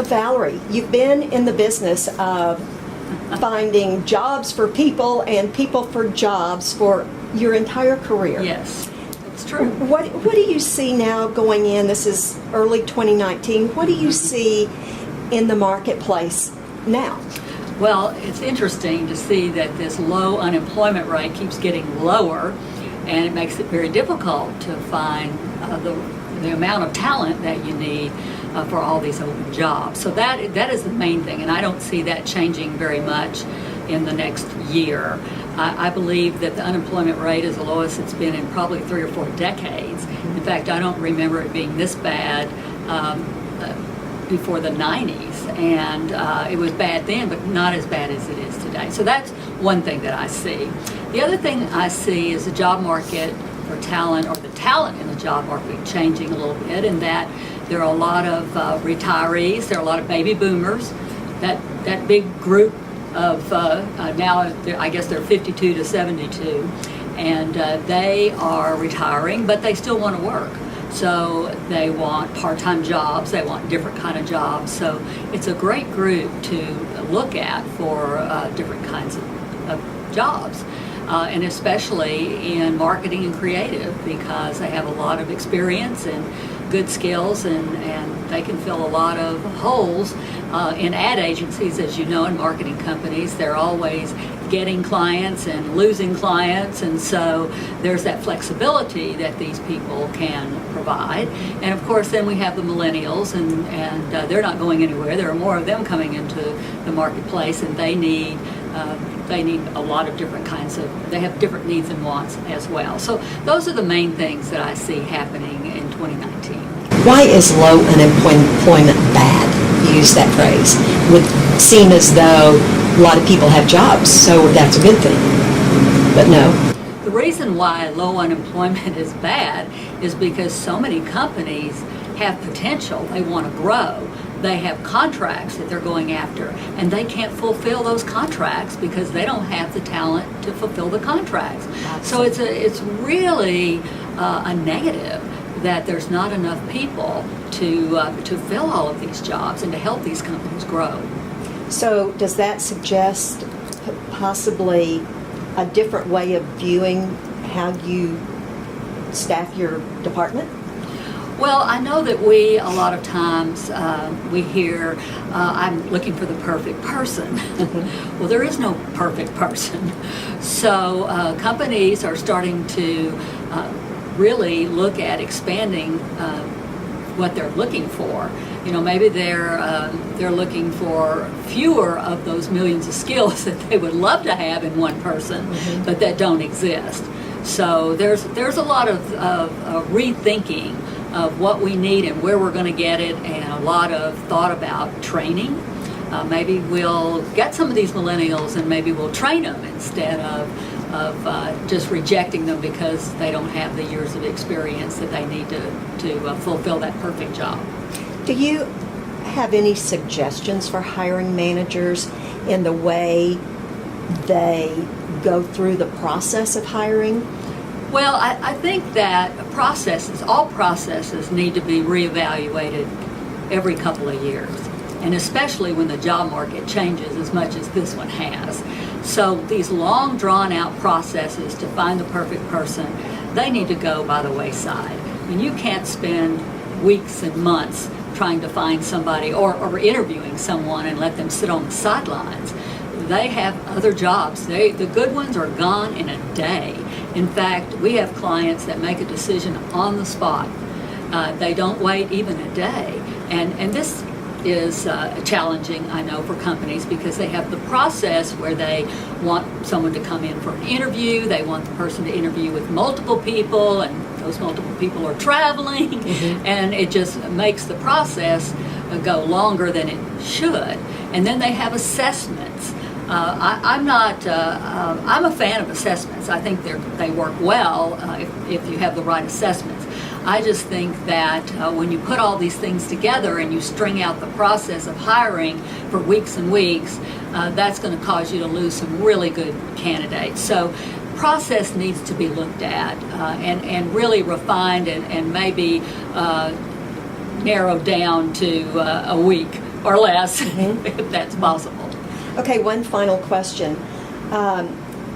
So Valerie, you've been in the business of finding jobs for people and people for jobs for your entire career. Yes, it's true. What do you see now going in? This is early 2019. What do you see in the marketplace now? Well, it's interesting to see that this low unemployment rate keeps getting lower, and it makes it very difficult to find the amount of talent that you need for all these open jobs. So that is the main thing, and I don't see that changing very much in the next year. I believe that the unemployment rate is the lowest it's been in probably 3 or 4 decades. In fact, I don't remember it being this bad before the 90s, and it was bad then, but not as bad as it is today. So that's one thing that I see. The other thing I see is the job market for talent, or the talent in the job market, changing a little bit, in that there are a lot of retirees, there are a lot of baby boomers, that big group of now, I guess they're 52 to 72, and they are retiring, but they still want to work. So they want part-time jobs, they want different kind of jobs. So it's a great group to look at for different kinds of jobs. And especially in marketing and creative, because they have a lot of experience and good skills, and they can fill a lot of holes in ad agencies. As you know, in marketing companies, they're always getting clients and losing clients, and so there's that flexibility that these people can provide. And of course, then we have the millennials, and they're not going anywhere. There are more of them coming into the marketplace, and they need a lot of different kinds of, they have different needs and wants as well. So those are the main things that I see happening in 2019. Why is low unemployment bad? You use that phrase. It would seem as though a lot of people have jobs, so that's a good thing. But no. The reason why low unemployment is bad is because so many companies have potential. They want to grow. They have contracts that they're going after, and they can't fulfill those contracts because they don't have the talent to fulfill the contracts. So it's really a negative that there's not enough people to fill all of these jobs and to help these companies grow. So does that suggest possibly a different way of viewing how you staff your department? Well, I know that we, a lot of times, we hear, I'm looking for the perfect person. Well, there is no perfect person. So companies are starting to really look at expanding what they're looking for. You know, maybe they're looking for fewer of those millions of skills that they would love to have in one person, but that don't exist. So there's a lot of rethinking of what we need and where we're going to get it, and a lot of thought about training. Maybe we'll get some of these millennials and maybe we'll train them instead of just rejecting them because they don't have the years of experience that they need to fulfill that perfect job. Do you have any suggestions for hiring managers in the way they go through the process of hiring? Well, I think that all processes need to be reevaluated every couple of years, and especially when the job market changes as much as this one has. So these long drawn-out processes to find the perfect person, they need to go by the wayside. I mean, you can't spend weeks and months trying to find somebody or interviewing someone and let them sit on the sidelines. They have other jobs. The good ones are gone in a day. In fact, we have clients that make a decision on the spot. They don't wait even a day. And this is challenging, I know, for companies because they have the process where they want someone to come in for an interview. They want the person to interview with multiple people, and those multiple people are traveling. And it just makes the process go longer than it should. And then they have assessments. I'm a fan of assessments. I think they work well if you have the right assessments. I just think that when you put all these things together and you string out the process of hiring for weeks and weeks, that's going to cause you to lose some really good candidates. So process needs to be looked at and really refined and maybe narrowed down to a week or less, if that's possible. Okay, one final question.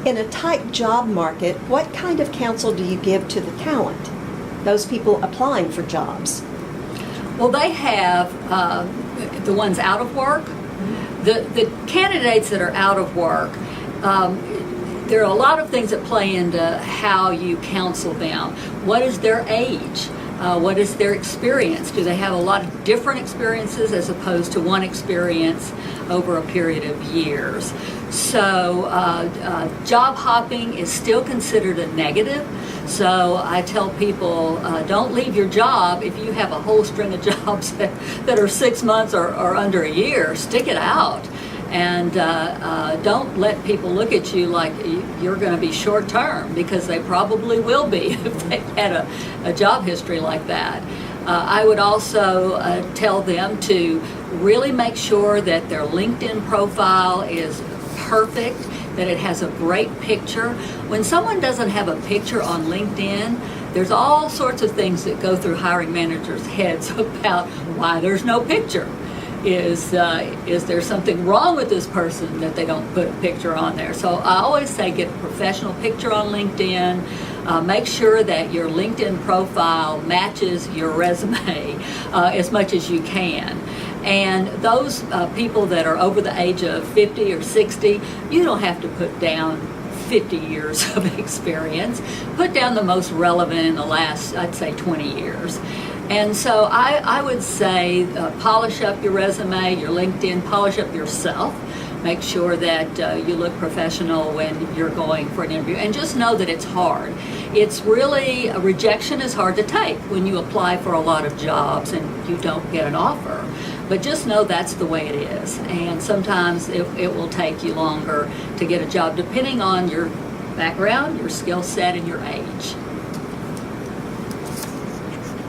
In a tight job market, what kind of counsel do you give to the talent, those people applying for jobs? Well, they have the ones out of work. The candidates that are out of work, there are a lot of things that play into how you counsel them. What is their age? What is their experience? Do they have a lot of different experiences as opposed to one experience over a period of years? So job hopping is still considered a negative. So I tell people, don't leave your job if you have a whole string of jobs that are 6 months or under a year. Stick it out. And don't let people look at you like you're going to be short term, because they probably will be if they've had a job history like that. I would also tell them to really make sure that their LinkedIn profile is perfect, that it has a great picture. When someone doesn't have a picture on LinkedIn, there's all sorts of things that go through hiring managers' heads about why there's no picture. Is there something wrong with this person that they don't put a picture on there? So I always say get a professional picture on LinkedIn. Make sure that your LinkedIn profile matches your resume as much as you can. And those people that are over the age of 50 or 60, you don't have to put down 50 years of experience. Put down the most relevant in the last, I'd say, 20 years. And so I would say polish up your resume, your LinkedIn, polish up yourself. Make sure that you look professional when you're going for an interview. And just know that it's hard. It's really, rejection is hard to take when you apply for a lot of jobs and you don't get an offer. But just know that's the way it is. And sometimes it will take you longer to get a job, depending on your background, your skill set, and your age.